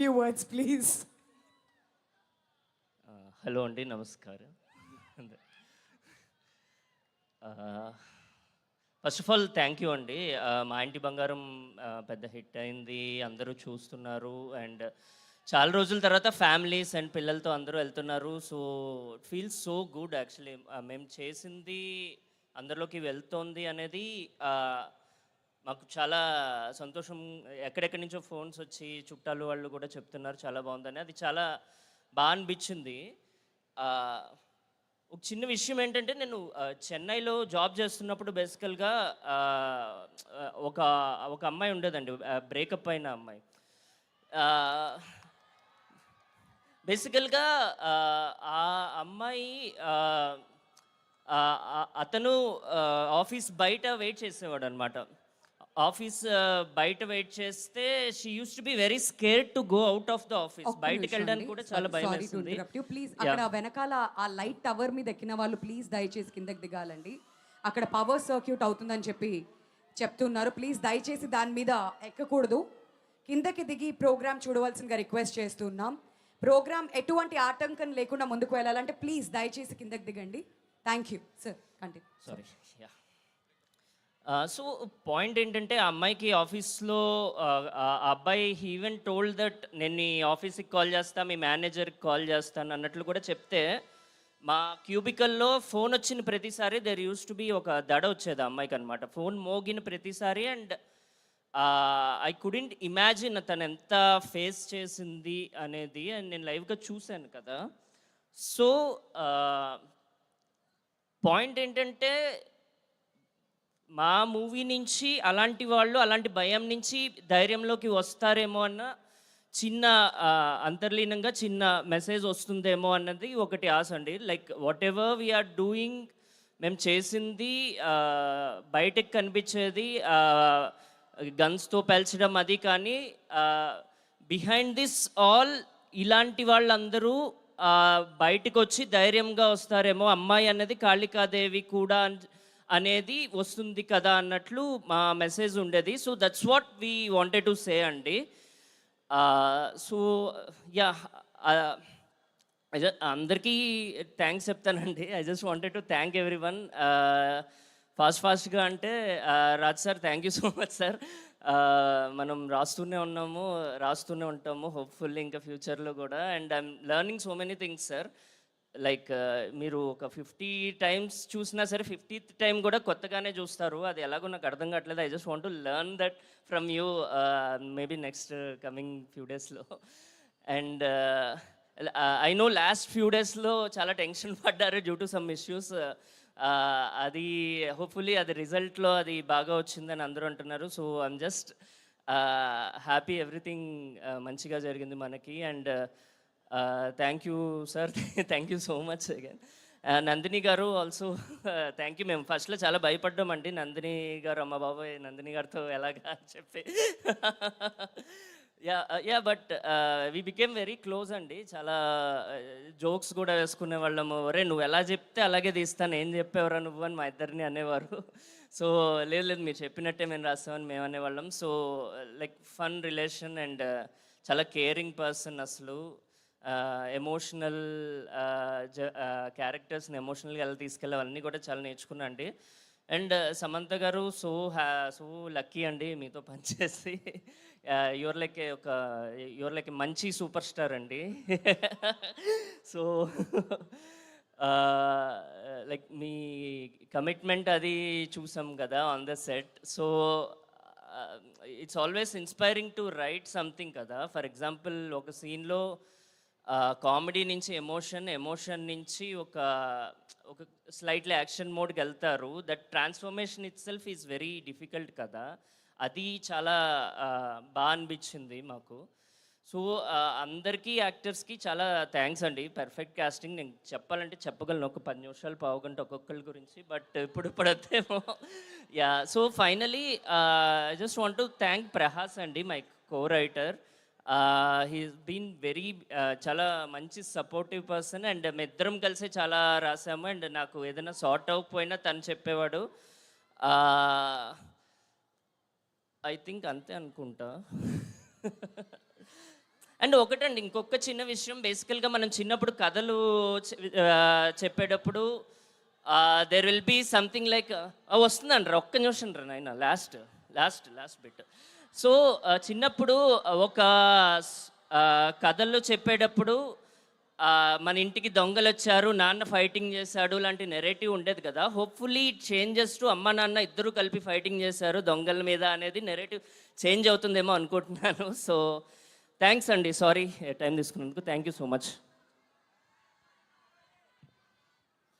Few words, please. Hello అండి, నమస్కారం. First of all thank you అండి. మా ఇంటి బంగారం పెద్ద హిట్ అయింది, అందరూ చూస్తున్నారు. అండ్ చాలా రోజుల తర్వాత ఫ్యామిలీస్ అండ్ పిల్లలతో అందరూ వెళ్తున్నారు. So it feels so good actually. మేము చేసింది అందరిలోకి వెళ్తోంది అనేది మాకు చాలా సంతోషం. ఎక్కడెక్కడి నుంచో ఫోన్స్ వచ్చి చుట్టాలు వాళ్ళు కూడా చెప్తున్నారు చాలా బాగుందని. అది చాలా బాగా అనిపించింది. ఒక చిన్న విషయం ఏంటంటే, నేను చెన్నైలో జాబ్ చేస్తున్నప్పుడు బేసికల్గా ఒక ఒక అమ్మాయి ఉండేదండి, బ్రేకప్ అయిన అమ్మాయి. బేసికల్గా ఆ అమ్మాయి అతను ఆఫీస్ బయట వెయిట్ చేసేవాడు అనమాట. ఆఫీస్ బయట వెయిట్ చేస్తే she use to be very scared to go out of the office. బయటికి వెళ్ళడానికి కూడా చాలా భయం వేస్తుంది. ప్లీజ్ అక్కడ వెనకాల ఆ లైట్ టవర్ మీద ఎక్కిన వాళ్ళు ప్లీజ్ దయచేసి కిందకి దిగాలండి. అక్కడ పవర్ సర్క్యూట్ అవుతుందని చెప్పి చెప్తున్నారు. ప్లీజ్ దయచేసి దాని మీద ఎక్కకూడదు. కిందకి దిగి ప్రోగ్రామ్ చూడవలసిందిగా రిక్వెస్ట్ చేస్తున్నాం. ప్రోగ్రామ్ ఎటువంటి ఆటంకం లేకుండా ముందుకు వెళ్ళాలంటే ప్లీజ్ దయచేసి కిందకి దిగండి. Thank you sir. Continue. Sorry. So point ఏంటంటే, ఆ అమ్మాయికి ఆఫీస్లో ఆ అబ్బాయి ఈవెన్ టోల్డ్ దట్ నేను నీ ఆఫీస్కి కాల్ చేస్తా, మీ మేనేజర్కి కాల్ చేస్తాను అన్నట్లు కూడా చెప్తే, మా క్యూబికల్లో ఫోన్ వచ్చిన ప్రతిసారి దెర్ యూస్ టు బి ఒక దడ వచ్చేది ఆ అమ్మాయికి అనమాట. ఫోన్ మోగిన ప్రతిసారి. అండ్ ఐ కుడెంట్ ఇమాజిన్ తను ఎంత ఫేస్ చేసింది అనేది. అండ్ నేను లైవ్గా చూశాను కదా. సో పాయింట్ ఏంటంటే, మా మూవీ నుంచి అలాంటి వాళ్ళు అలాంటి భయం నుంచి ధైర్యంలోకి వస్తారేమో అన్న చిన్న అంతర్లీనంగా చిన్న మెసేజ్ వస్తుందేమో అన్నది ఒకటి ఆశ అండి. Like whatever we're doing, మేము చేసింది బయటకు కనిపించేది గన్స్తో పేల్చడం అది, కానీ బిహైండ్ దిస్ ఆల్ ఇలాంటి వాళ్ళందరూ బయటకు వచ్చి ధైర్యంగా వస్తారేమో. అమ్మాయి అన్నది కాళికాదేవి కూడా అనేది వస్తుంది కదా అన్నట్లు మా మెసేజ్ ఉండేది. So that's what we wanted to say అండి. సో యా, అందరికీ థ్యాంక్స్ చెప్తానండి. I just wanted to thank every one. ఫాస్ట్గా అంటే Raj sir, thank you so much sir. మనం రాస్తూనే ఉంటాము హోప్ఫుల్లీ ఇంకా ఫ్యూచర్లో కూడా. And I'm learning so many things sir. Like మీరు ఒక 50 టైమ్స్ చూసినా సరే 50th టైం కూడా కొత్తగానే చూస్తారు. అది ఎలాగో నాకు అర్థం కావట్లేదు. I just want to learn that from you, maybe next coming few డేస్లో. And I know last few డేస్లో చాలా టెన్షన్ పడ్డారు డ్యూ టు సమ్ ఇష్యూస్. అది హోప్ఫుల్లీ అది రిజల్ట్లో అది బాగా వచ్చిందని అందరూ అంటున్నారు. So I'm just happy, everything మంచిగా జరిగింది మనకి. And thank you sir, thank you so much again. Nandini garu also thank you. మేము ఫస్ట్లో చాలా భయపడ్డామండి, నందిని గారు అమ్మ బాబాయ్ నందిని గారితో ఎలాగా అని చెప్పి. But we became very close అండి. చాలా జోక్స్ కూడా వేసుకునే వాళ్ళము. ఒరే నువ్వు ఎలా చెప్తే అలాగే తీస్తాను, ఏం చెప్పేవరా నువ్వు అని మా ఇద్దరిని అనేవారు. సో లేదు మీరు చెప్పినట్టే మేము రాస్తామని మేము అనేవాళ్ళం. So like fun relation and చాలా కేరింగ్ పర్సన్ అసలు. ఎమోషనల్ క్యారెక్టర్స్ని ఎమోషనల్గా ఎలా తీసుకెళ్ళాలి కూడా చాలా నేర్చుకున్నా అండి. అండ్ సమంత గారు సో లక్కీ అండి మీతో పనిచేసి. యువర్ లైక్ మంచి సూపర్ స్టార్ అండి. సో లైక్ మీ కమిట్మెంట్ అది చూసాం కదా on the set. So it's always inspiring to write something కదా. ఫర్ ఎగ్జాంపుల్ ఒక సీన్లో కామెడీ నుంచి ఎమోషన్ నుంచి ఒక స్లైట్లీ యాక్షన్ మోడ్కి వెళ్తారు. That transformation it self is very difficult కదా. అది చాలా బాగా అనిపించింది మాకు. సో అందరికీ యాక్టర్స్కి చాలా థ్యాంక్స్ అండి. Perfect casting. నేను చెప్పాలంటే చెప్పగలను ఒక 10 నిమిషాలు పావుగంట ఒక్కొక్కరి గురించి, బట్ ఇప్పుడు వస్తేమో. Ya, so finally I just want to thank Prahas అండి, my co writer. He's been very చాలా మంచి సపోర్టివ్ పర్సన్. అండ్ మేము ఇద్దరం కలిసి చాలా రాసాము. అండ్ నాకు ఏదైనా సార్ట్ అవ్వకపోయినా తను చెప్పేవాడు. ఐ థింక్ అంతే అనుకుంటా. అండ్ ఒకటండి ఇంకొక చిన్న విషయం, బేసికల్గా మనం చిన్నప్పుడు కథలు చెప్పేటప్పుడు there will be something like వస్తుందండి, ఒక్క నిమిషం రా నాయన, లాస్ట్ బిట్. సో చిన్నప్పుడు ఒక కథల్లో చెప్పేటప్పుడు మన ఇంటికి దొంగలు వచ్చారు, నాన్న ఫైటింగ్ చేశాడు లాంటి నెరేటివ్ ఉండేది కదా. హోప్ఫుల్లీ ఇట్ చేంజెస్ టు అమ్మ నాన్న ఇద్దరు కలిపి ఫైటింగ్ చేశారు దొంగల మీద అనేది నెరేటివ్ చేంజ్ అవుతుందేమో అనుకుంటున్నాను. సో థ్యాంక్స్ అండి, సారీ టైం తీసుకున్నందుకు. Thank you so much.